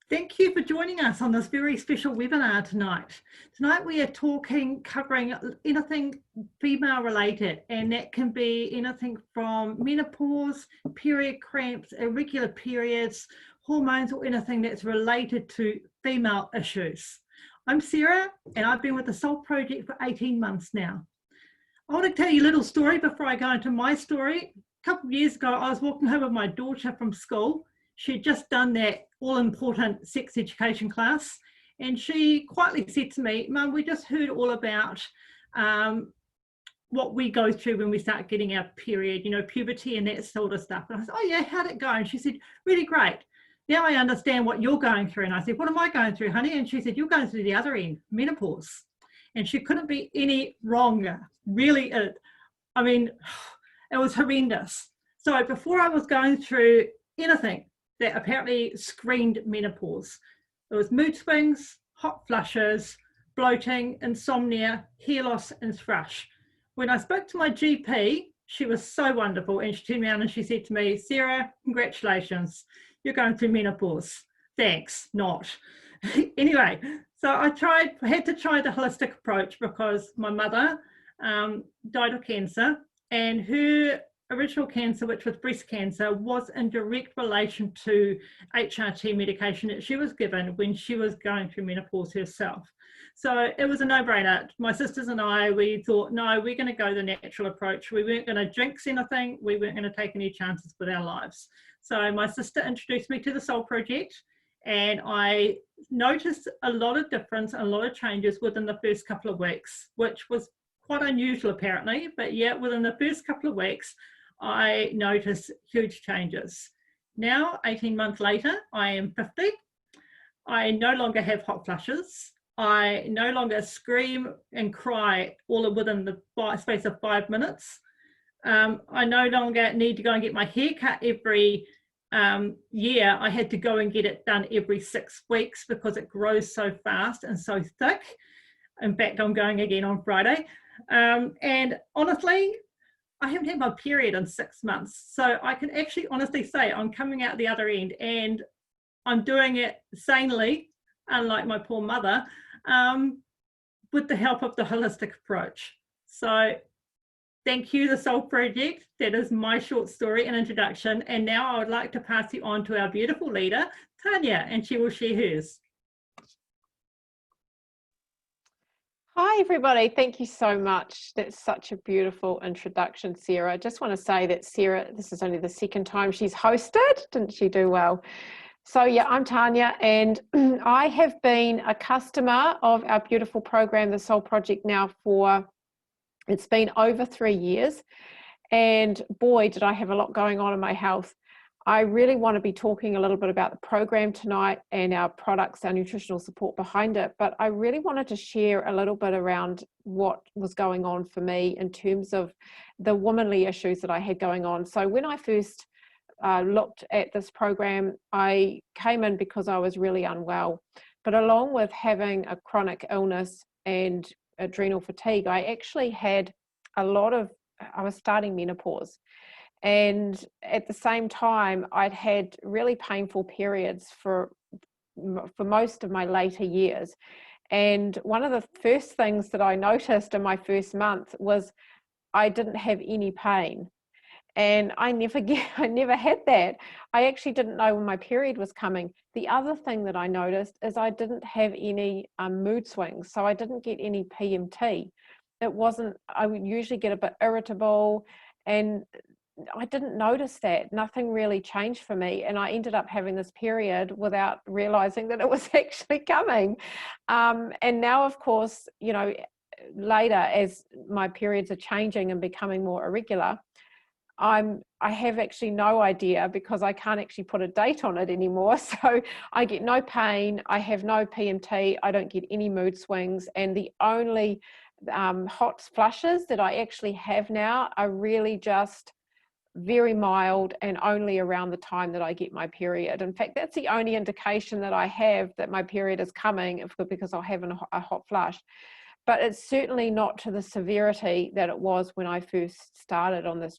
Thank you for joining us on this very special webinar tonight. Tonight we are covering anything female related, and that can be anything from menopause, period cramps, irregular periods, hormones, or anything that's related to female issues. I'm Sarah, and I've been with the Soul Project for 18 months now. I want to tell you a little story before I go into my story. A couple of years ago, I was walking home with my daughter from school. She'd just done that all-important sex education class, and she quietly said to me, "Mum, we just heard all about what we go through when we start getting our period, you know, puberty and that sort of stuff." And I said, "Oh yeah, how'd it go?" And she said, "Really great. Now I understand what you're going through." And I said, "What am I going through, honey?" And she said, "You're going through the other end, menopause." And she couldn't be any wronger. Really, I mean, it was horrendous. So before I was going through anything that apparently screamed menopause, there was mood swings, hot flushes, bloating, insomnia, hair loss, and thrush. When I spoke to my GP, she was so wonderful, and she turned around and she said to me, "Sarah, congratulations, you're going through menopause." Thanks, not. Anyway, so I had to try the holistic approach because my mother died of cancer, and her original cancer, which was breast cancer, was in direct relation to HRT medication that she was given when she was going through menopause herself. So it was a no-brainer. My sisters and I, we thought, no, we're going to go the natural approach. We weren't going to jinx anything. We weren't going to take any chances with our lives. So my sister introduced me to the Soul Project, and I noticed a lot of difference and a lot of changes within the first couple of weeks, which was quite unusual apparently, but yeah, within the first couple of weeks, I noticed huge changes. Now, 18 months later, I am 50. I no longer have hot flushes. I no longer scream and cry all within the space of 5 minutes. I no longer need to go and get my hair cut every year. I had to go and get it done every 6 weeks because it grows so fast and so thick. In fact, I'm going again on Friday. And honestly, I haven't had my period in 6 months. So I can actually honestly say I'm coming out the other end, and I'm doing it sanely, unlike my poor mother, with the help of the holistic approach. So thank you, the Soul Project. That is my short story and introduction. And now I would like to pass you on to our beautiful leader, Tanya, and she will share hers. Hi, everybody. Thank you so much. That's such a beautiful introduction, Sarah. I just want to say that Sarah, this is only the second time she's hosted. Didn't she do well? So yeah, I'm Tanya, and I have been a customer of our beautiful program, the Soul Project, now for, it's been over 3 years. And boy, did I have a lot going on in my health. I really want to be talking a little bit about the program tonight and our products, our nutritional support behind it. But I really wanted to share a little bit around what was going on for me in terms of the womanly issues that I had going on. So when I first looked at this program, I came in because I was really unwell. But along with having a chronic illness and adrenal fatigue, I actually had I was starting menopause. And at the same time, I'd had really painful periods for most of my later years. And one of the first things that I noticed in my first month was I didn't have any pain. And I never had that. I actually didn't know when my period was coming. The other thing that I noticed is I didn't have any mood swings. So I didn't get any PMT. I would usually get a bit irritable, and I didn't notice that. Nothing really changed for me. And I ended up having this period without realizing that it was actually coming. And now, of course, you know, later as my periods are changing and becoming more irregular, I have actually no idea because I can't actually put a date on it anymore. So I get no pain. I have no PMT. I don't get any mood swings. And the only hot flushes that I actually have now are really just very mild and only around the time that I get my period. In fact, that's the only indication that I have that my period is coming, because I'll have a hot flush. But it's certainly not to the severity that it was when I first started on this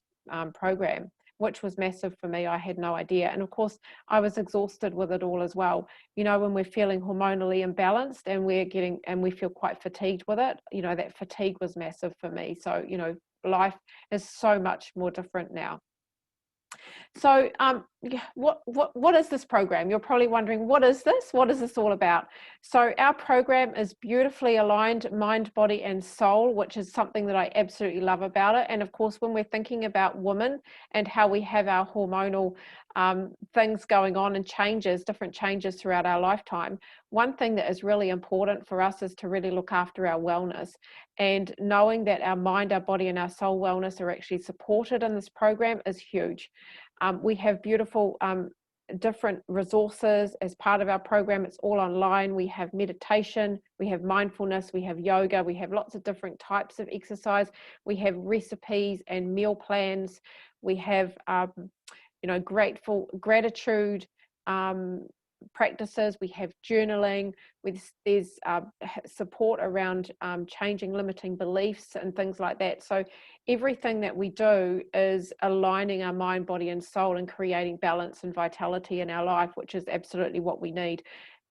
program. which was massive for me. I had no idea. And of course, I was exhausted with it all as well. You know, when we're feeling hormonally imbalanced and we feel quite fatigued with it, you know, that fatigue was massive for me. So, you know, life is so much more different now. So what is this program? You're probably wondering, what is this? What is this all about? So our program is beautifully aligned mind, body, and soul, which is something that I absolutely love about it. And of course, when we're thinking about women and how we have our hormonal things going on and different changes throughout our lifetime, one thing that is really important for us is to really look after our wellness, and knowing that our mind, our body, and our soul wellness are actually supported in this program is huge. We have beautiful different resources as part of our program. It's all online. We have meditation, we have mindfulness, we have yoga, we have lots of different types of exercise. We have recipes and meal plans. We have, you know, gratitude practices. We have journaling. There's support around changing limiting beliefs and things like that. So everything that we do is aligning our mind, body, and soul and creating balance and vitality in our life, which is absolutely what we need.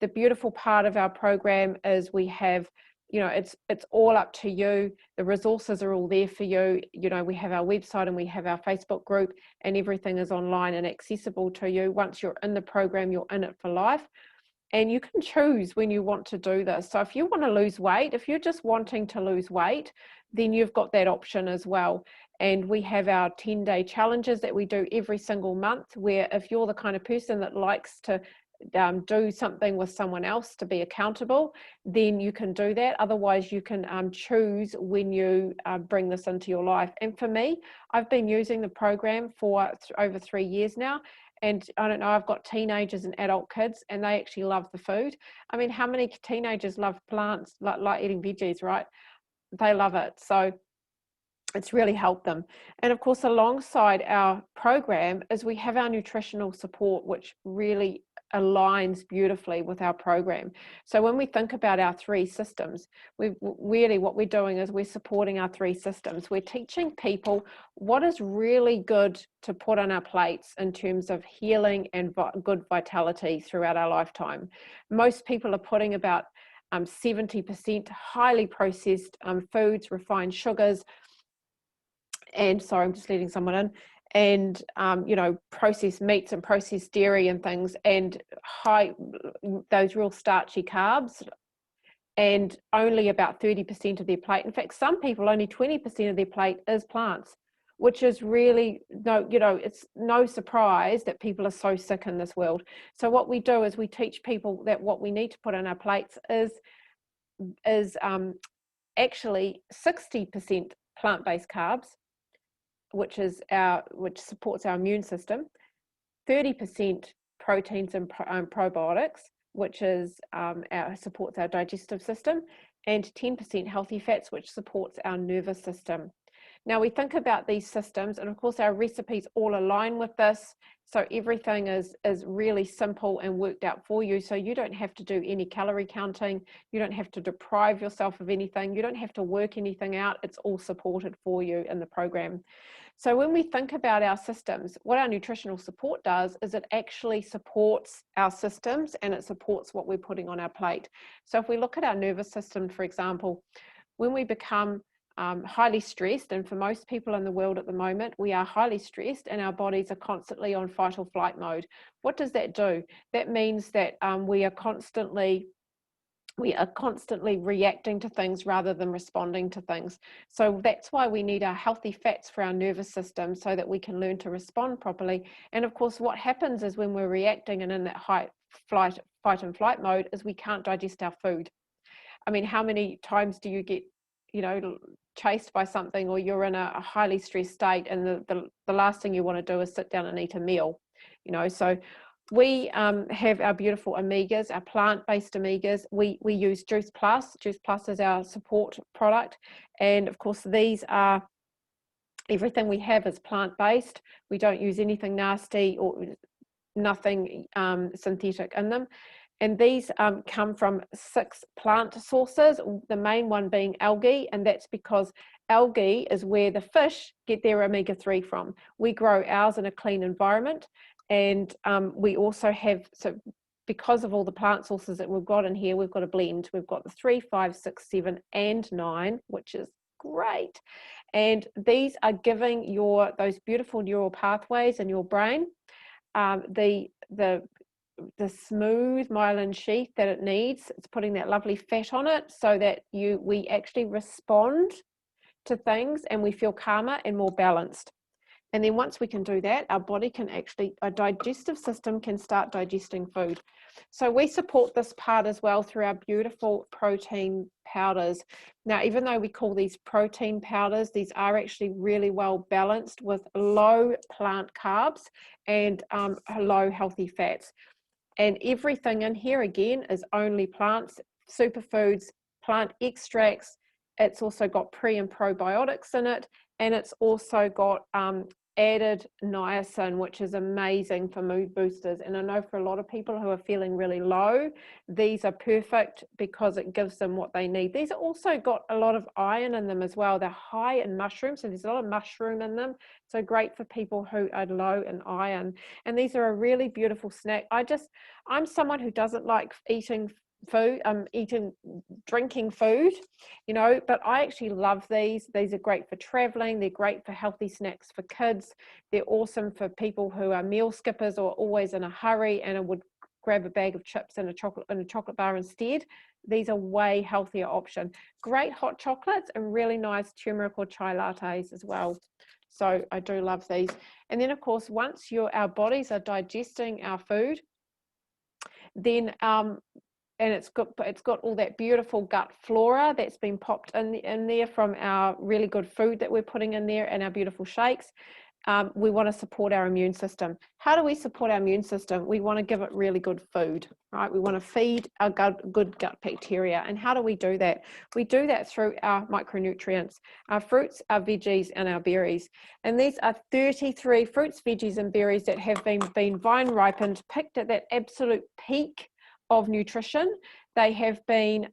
The beautiful part of our program is we have, you know, it's all up to you. The resources are all there for you. You know, we have our website and we have our Facebook group, and everything is online and accessible to you. Once you're in the program, you're in it for life. And you can choose when you want to do this. So if you want to lose weight, if you're just wanting to lose weight, then you've got that option as well. And we have our 10-day challenges that we do every single month, where if you're the kind of person that likes to do something with someone else to be accountable, then you can do that. Otherwise, you can choose when you bring this into your life. And for me, I've been using the program for over 3 years now. And I don't know, I've got teenagers and adult kids, and they actually love the food. I mean, how many teenagers love plants, like eating veggies, right? They love it. So it's really helped them. And of course, alongside our program is we have our nutritional support, which really aligns beautifully with our program. So when we think about our 3 systems, what we're doing is we're supporting our 3 systems. We're teaching people what is really good to put on our plates in terms of healing and good vitality throughout our lifetime. Most people are putting about 70% highly processed foods, refined sugars, and sorry, I'm just letting someone in, and you know, processed meats and processed dairy and things, and those real starchy carbs, and only about 30% of their plate. In fact, some people, only 20% of their plate is plants, which is really it's no surprise that people are so sick in this world. So what we do is we teach people that what we need to put on our plates is actually 60% plant-based carbs, which supports our immune system, 30% proteins and probiotics, which supports our digestive system, and 10% healthy fats, which supports our nervous system. Now we think about these systems, and of course our recipes all align with this. So everything is really simple and worked out for you. So you don't have to do any calorie counting. You don't have to deprive yourself of anything. You don't have to work anything out. It's all supported for you in the program. So when we think about our systems, what our nutritional support does is it actually supports our systems, and it supports what we're putting on our plate. So if we look at our nervous system, for example, when we become highly stressed, and for most people in the world at the moment, we are highly stressed and our bodies are constantly on fight or flight mode. What does that do? That means that we are constantly reacting to things rather than responding to things. So that's why we need our healthy fats for our nervous system, so that we can learn to respond properly. And of course, what happens is when we're reacting and in that fight and flight mode is we can't digest our food. I mean, how many times do you get, chased by something, or you're in a highly stressed state, and the last thing you want to do is sit down and eat a meal, So we have our beautiful omegas, our plant-based omegas. We use Juice Plus. Juice Plus is our support product, and of course everything we have is plant-based. We don't use anything nasty or nothing synthetic in them. And these come from 6 plant sources, the main one being algae, and that's because algae is where the fish get their omega-3 from. We grow ours in a clean environment, and we also have, so because of all the plant sources that we've got in here, we've got a blend. We've got the 3, 5, 6, 7, and 9, which is great. And these are giving those beautiful neural pathways in your brain the smooth myelin sheath that it needs. It's putting that lovely fat on it so that we actually respond to things and we feel calmer and more balanced. And then once we can do that, our body can our digestive system can start digesting food. So we support this part as well through our beautiful protein powders. Now, even though we call these protein powders, these are actually really well balanced with low plant carbs and low healthy fats. And everything in here, again, is only plants, superfoods, plant extracts. It's also got pre and probiotics in it, and it's also got added niacin, which is amazing for mood boosters. And I know for a lot of people who are feeling really low, these are perfect because it gives them what they need. These are also got a lot of iron in them as well. They're high in mushrooms, so there's a lot of mushroom in them. So great for people who are low in iron. And these are a really beautiful snack. I'm someone who doesn't like eating food, drinking food, but I actually love these. These are great for traveling. They're great for healthy snacks for kids. They're awesome for people who are meal skippers or always in a hurry and would grab a bag of chips and a chocolate bar instead. These are way healthier option. Great hot chocolates and really nice turmeric or chai lattes as well. So I do love these. And then of course, once our bodies are digesting our food, then and it's got all that beautiful gut flora that's been popped in there from our really good food that we're putting in there and our beautiful shakes. We want to support our immune system. How do we support our immune system? We want to give it really good food, right? We want to feed our good gut bacteria. And how do we do that? We do that through our micronutrients, our fruits, our veggies, and our berries. And these are 33 fruits, veggies, and berries that have been vine ripened, picked at that absolute peak of nutrition. They have been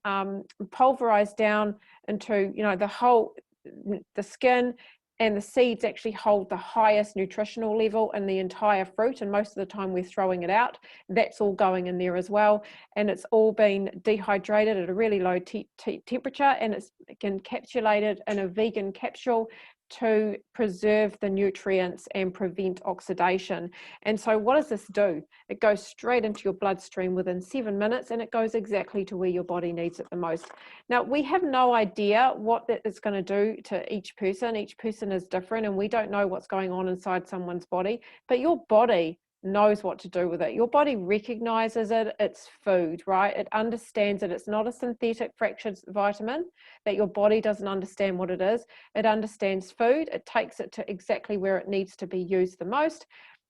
pulverized down into, the skin, and the seeds actually hold the highest nutritional level in the entire fruit, and most of the time we're throwing it out. That's all going in there as well, and it's all been dehydrated at a really low temperature, and it's encapsulated in a vegan capsule to preserve the nutrients and prevent oxidation. And so what does this do? It goes straight into your bloodstream within 7 minutes, and it goes exactly to where your body needs it the most. Now, we have no idea what that is going to do to each person. Each person is different, and we don't know what's going on inside someone's body, but your body knows what to do with it. Your body recognizes it. It's food, right? It understands it. It's not a synthetic fractured vitamin that your body doesn't understand what it is. It understands food. It takes it to exactly where it needs to be used the most,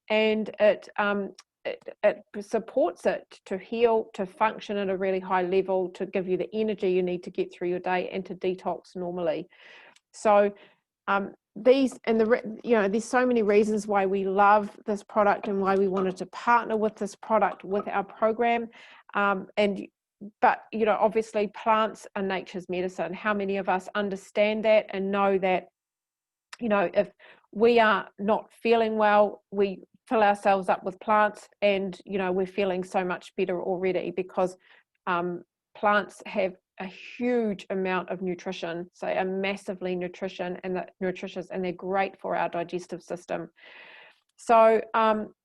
and it supports it to heal, to function at a really high level, to give you the energy you need to get through your day and to detox normally. So these, and there's so many reasons why we love this product and why we wanted to partner with this product with our program. But obviously plants are nature's medicine. How many of us understand that and know that, if we are not feeling well, we fill ourselves up with plants, and we're feeling so much better already, because plants have a huge amount of nutrition, so are massively nutritious, and they're great for our digestive system. So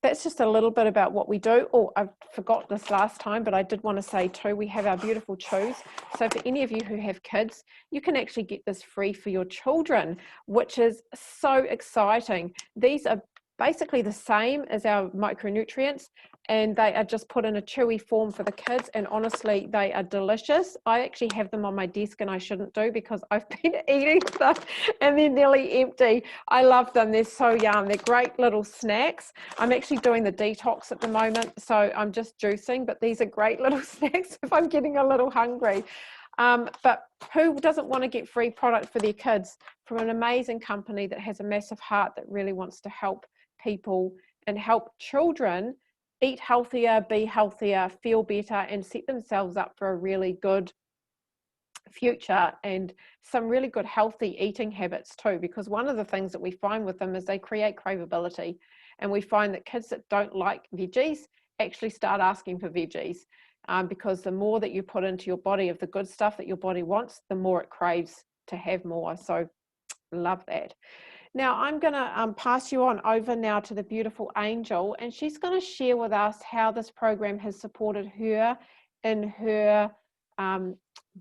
that's just a little bit about what we do. Oh, I forgot this last time, but I did want to say too, we have our beautiful chews. So for any of you who have kids, you can actually get this free for your children, which is so exciting. These are basically the same as our micronutrients, and they are just put in a chewy form for the kids, and honestly they are delicious. I actually have them on my desk, and I shouldn't do, because I've been eating stuff and they're nearly empty. I love them. They're so yum. They're great little snacks. I'm actually doing the detox at the moment, so I'm just juicing, but these are great little snacks if I'm getting a little hungry. But who doesn't want to get free product for their kids from an amazing company that has a massive heart that really wants to help people and help children eat healthier, be healthier, feel better, and set themselves up for a really good future, and some really good healthy eating habits too, because one of the things that we find with them is they create craveability, and we find that kids that don't like veggies actually start asking for veggies, because the more that you put into your body of the good stuff that your body wants, the more it craves to have more. So love that. Now I'm going to pass you on over now to the beautiful Angel, and she's going to share with us how this program has supported her in her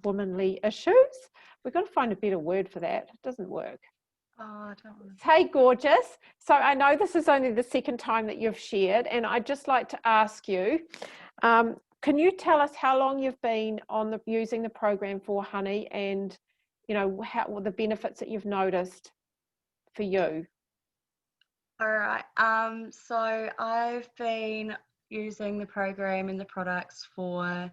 womanly issues. We've got to find a better word for that. It doesn't work. Oh, I don't want to. Hey, gorgeous. So I know this is only the second time that you've shared, and I'd just like to ask you, can you tell us how long you've been on using the program for, honey, and you know what the benefits that you've noticed for you? All right. So I've been using the program and the products for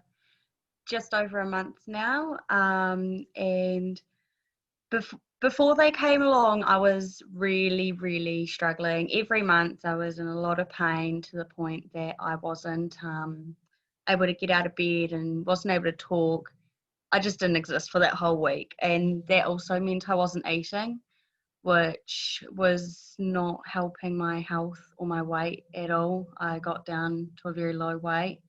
just over a month now. And before they came along, I was really, really struggling. Every month I was in a lot of pain to the point that I wasn't able to get out of bed and wasn't able to talk. I just didn't exist for that whole week. And that also meant I wasn't eating, which was not helping my health or my weight at all. I got down to a very low weight.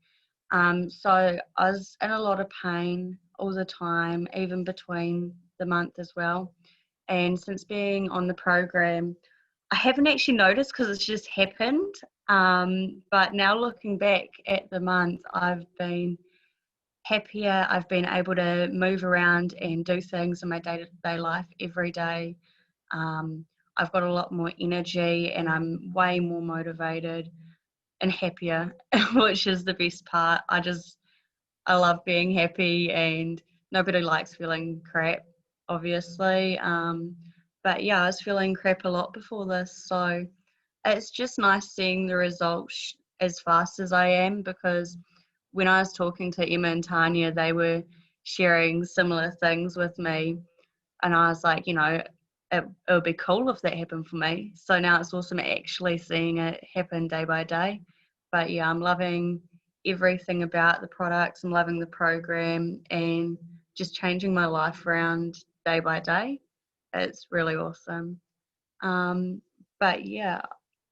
So I was in a lot of pain all the time, even between the month as well. And since being on the program, I haven't actually noticed because it's just happened. But now looking back at the month, I've been happier. I've been able to move around and do things in my day-to-day life every day. I've got a lot more energy and I'm way more motivated and happier, which is the best part. I love being happy, and nobody likes feeling crap, obviously. But yeah, I was feeling crap a lot before this, so it's just nice seeing the results as fast as I am, because when I was talking to Emma and Tanya, they were sharing similar things with me, and I was like, it would be cool if that happened for me. So now it's awesome actually seeing it happen day by day. But yeah, I'm loving everything about the products. I'm loving the program and just changing my life around day by day. It's really awesome. But yeah,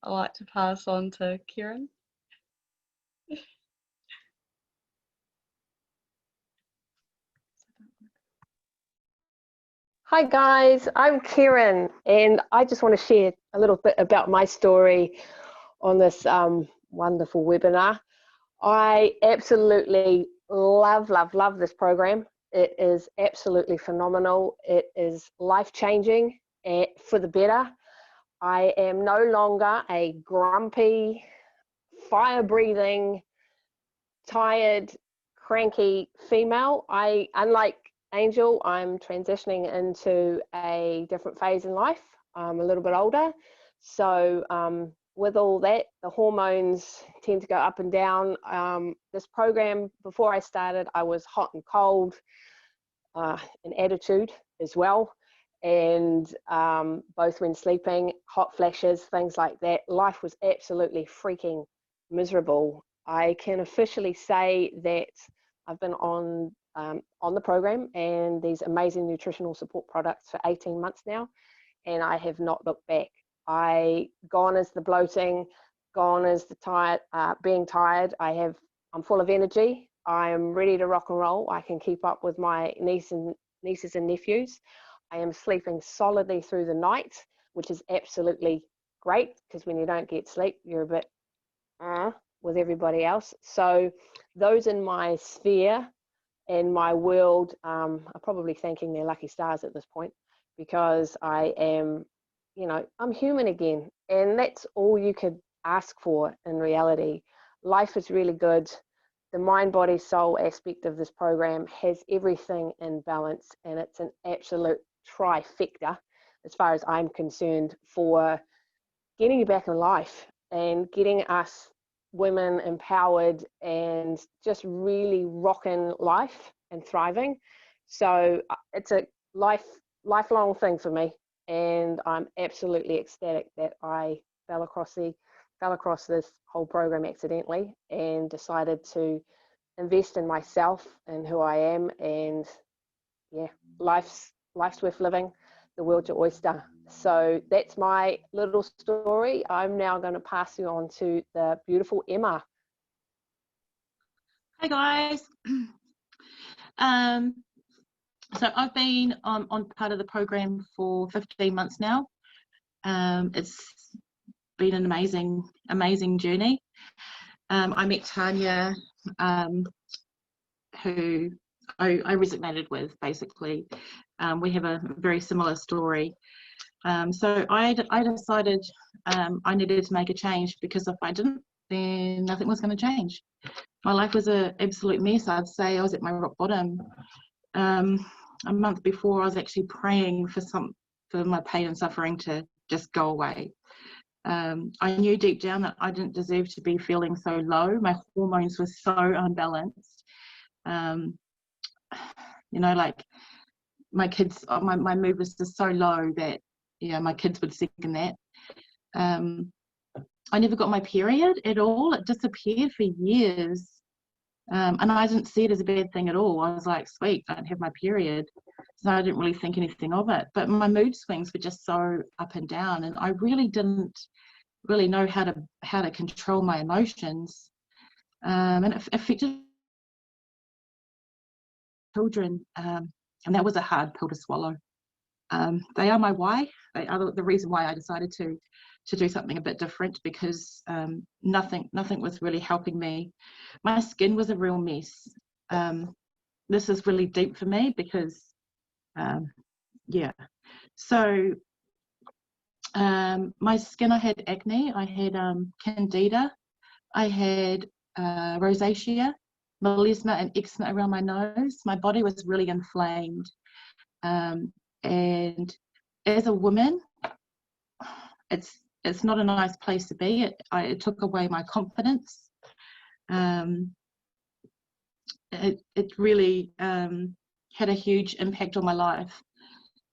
I like to pass on to Kieran. Hi guys, I'm Kieran, and I just want to share a little bit about my story on this wonderful webinar. I absolutely love this program. It is absolutely phenomenal. It is life-changing for the better. I am no longer a grumpy, fire-breathing, tired, cranky female. Unlike Angel, I'm transitioning into a different phase in life. I'm a little bit older. So with all that, the hormones tend to go up and down. This program, before I started, I was hot and cold, an attitude as well. And both when sleeping, hot flashes, things like that. Life was absolutely freaking miserable. I can officially say that I've been on the program and these amazing nutritional support products for 18 months now, and I have not looked back. Gone is the bloating, gone is the tired, being tired. I'm full of energy. I'm ready to rock and roll. I can keep up with my nieces and nephews. I am sleeping solidly through the night, which is absolutely great, because when you don't get sleep, you're a bit with everybody else. So those in my sphere and my world are probably thanking their lucky stars at this point, because I am, I'm human again, and that's all you could ask for in reality. Life is really good. The mind, body, soul aspect of this program has everything in balance, and it's an absolute trifecta as far as I'm concerned for getting you back in life and getting us women empowered and just really rocking life and thriving. So it's a lifelong thing for me, and I'm absolutely ecstatic that I fell across this whole program accidentally and decided to invest in myself and who I am, and yeah, life's worth living, the world's your oyster. So that's my little story. I'm now going to pass you on to the beautiful Emma. Hi guys. So I've been on part of the program for 15 months now. It's been an amazing journey. I met Tanya, who I resonated with, basically. We have a very similar story. So I decided I needed to make a change, because if I didn't, then nothing was going to change. My life was an absolute mess. I'd say I was at my rock bottom. A month before, I was actually praying for my pain and suffering to just go away. I knew deep down that I didn't deserve to be feeling so low. My hormones were so unbalanced. You know, like my kids, my mood was just so low that, yeah, my kids would second that. I never got my period at all. It disappeared for years. And I didn't see it as a bad thing at all. I was like, sweet, I don't have my period. So I didn't really think anything of it. But my mood swings were just so up and down, and I really didn't really know how to control my emotions. And it affected children, and that was a hard pill to swallow. They are my why. They are the reason why I decided to do something a bit different, because nothing was really helping me. My skin was a real mess. This is really deep for me, because yeah. So my skin, I had acne, I had candida, I had rosacea, melasma and eczema around my nose. My body was really inflamed. And as a woman, it's not a nice place to be. It took away my confidence. It really had a huge impact on my life.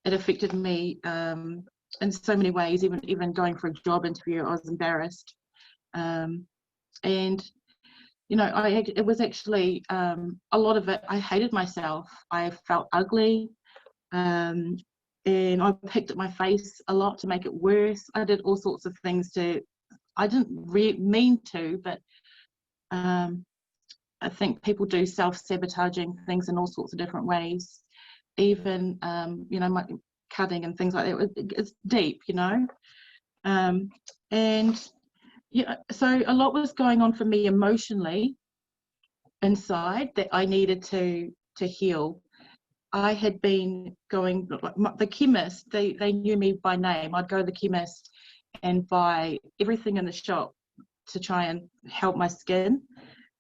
It affected me in so many ways. Even going for a job interview, I was embarrassed. And you know, it was actually a lot of it. I hated myself. I felt ugly. And I picked at my face a lot to make it worse. I did all sorts of things I didn't mean to, but I think people do self-sabotaging things in all sorts of different ways. Even, you know, my cutting and things like that, it's deep, you know. And yeah, so a lot was going on for me emotionally inside that I needed to heal. I had been going, the chemist, they knew me by name. I'd go to the chemist and buy everything in the shop to try and help my skin.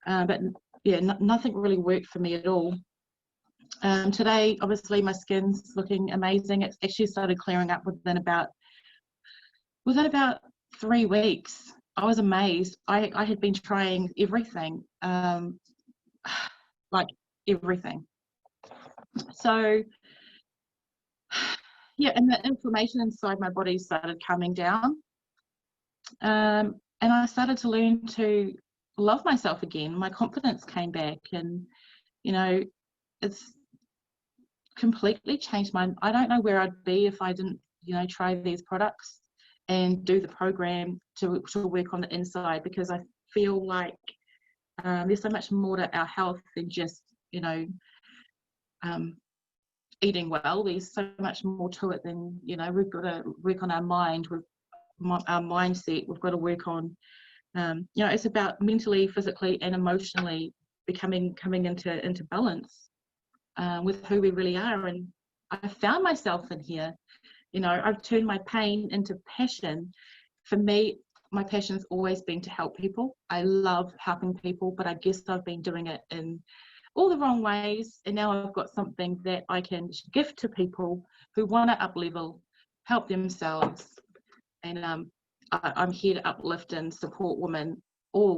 But yeah, nothing really worked for me at all. Today, obviously, my skin's looking amazing. It's actually started clearing up within about 3 weeks. I was amazed. I had been trying everything, like everything. So yeah, and the inflammation inside my body started coming down, and I started to learn to love myself again. My confidence came back, and you know, it's completely changed I don't know where I'd be if I didn't, you know, try these products and do the program to work on the inside, because I feel like there's so much more to our health than just, you know, eating well. There's so much more to it than, you know, we've got to work on our mind, with our mindset. We've got to work on, you know, it's about mentally, physically and emotionally coming into balance with who we really are. And I found myself in here. You know, I've turned my pain into passion. For me, my passion's always been to help people. I love helping people, but I guess I've been doing it in all the wrong ways, and now I've got something that I can gift to people who want to up level, help themselves, and I'm here to uplift and support women all the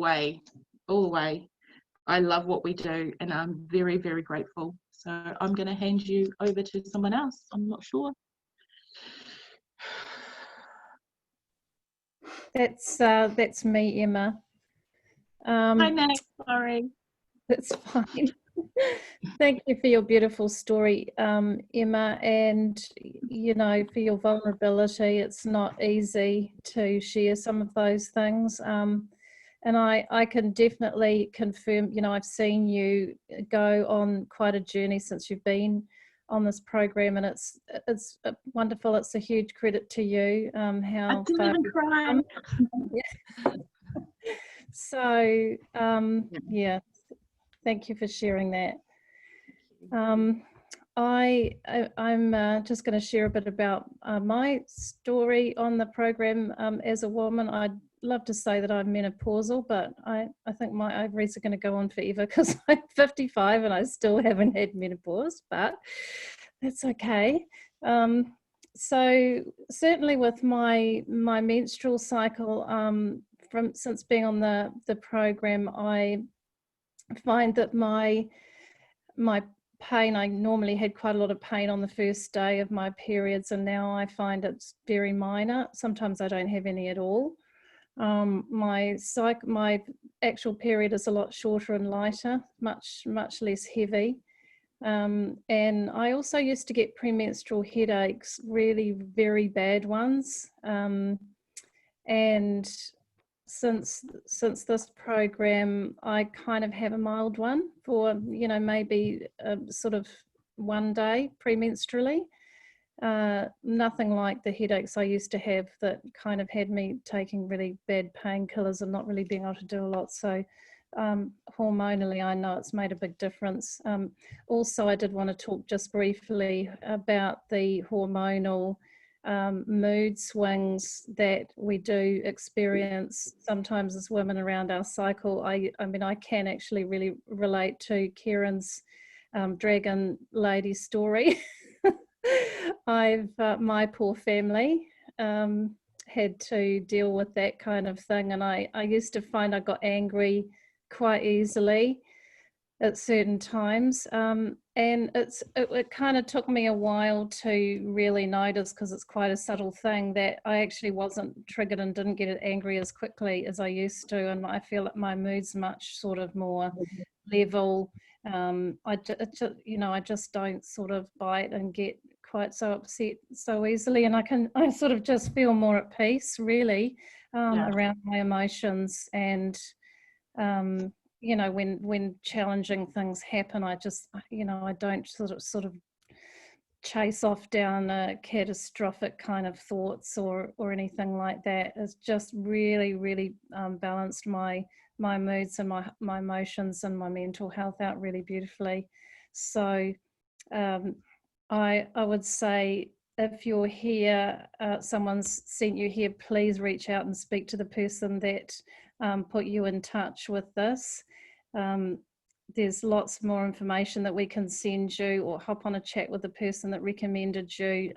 way. I love what we do, and I'm very, very grateful. So I'm going to hand you over to someone else. I'm not sure. That's me, Emma. Hi, Meg. Sorry. That's fine. Thank you for your beautiful story, Emma, and you know, for your vulnerability. It's not easy to share some of those things, and I can definitely confirm. You know, I've seen you go on quite a journey since you've been on this program, and it's wonderful. It's a huge credit to you. I How didn't far even you've cry. come. So yeah, thank you for sharing that. I'm just going to share a bit about my story on the program. As a woman, I'd love to say that I'm menopausal, but I think my ovaries are going to go on forever because I'm 55 and I still haven't had menopause, but that's okay. So certainly with my menstrual cycle, since being on the program, I find that my pain, I normally had quite a lot of pain on the first day of my periods, and now I find it's very minor. Sometimes I don't have any at all. My actual period is a lot shorter and lighter, much less heavy. And I also used to get premenstrual headaches, really very bad ones. And since this program, I kind of have a mild one for, you know, maybe sort of one day premenstrually. Nothing like the headaches I used to have that kind of had me taking really bad painkillers and not really being able to do a lot. So hormonally, I know it's made a big difference. Also, I did want to talk just briefly about the hormonal mood swings that we do experience sometimes as women around our cycle. I mean, I can actually really relate to Kieran's dragon lady story. My poor family had to deal with that kind of thing, and I used to find I got angry quite easily at certain times, and it kind of took me a while to really notice, because it's quite a subtle thing, that I actually wasn't triggered and didn't get angry as quickly as I used to, and I feel that my mood's much sort of more level. I just don't sort of bite and get quite so upset so easily, and I sort of just feel more at peace really around my emotions. And you know, when challenging things happen, I just, you know, I don't sort of chase off down catastrophic kind of thoughts or anything like that. It's just really balanced my moods and my emotions and my mental health out really beautifully. So I would say, if you're here, someone's sent you here, please reach out and speak to the person that put you in touch with this. There's lots more information that we can send you, or hop on a chat with the person that recommended you.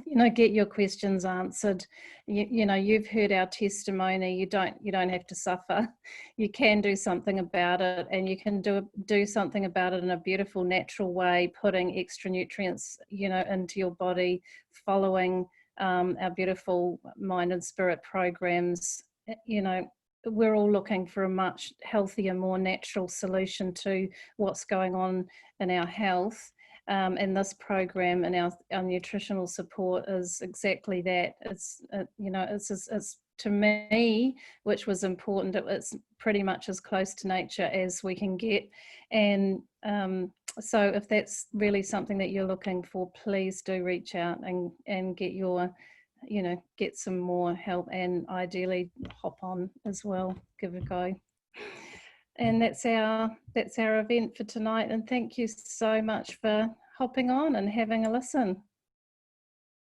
You know, get your questions answered. You know, you've heard our testimony. You don't have to suffer. You can do something about it, and you can do something about it in a beautiful, natural way, putting extra nutrients, you know, into your body, following our beautiful mind and spirit programs. You know, we're all looking for a much healthier, more natural solution to what's going on in our health. And this program and our nutritional support is exactly that. It's you know, it's to me, which was important, it's pretty much as close to nature as we can get. And so if that's really something that you're looking for, please do reach out and get your, you know, get some more help, and ideally hop on as well, give it a go. And that's our event for tonight, and thank you so much for hopping on and having a listen.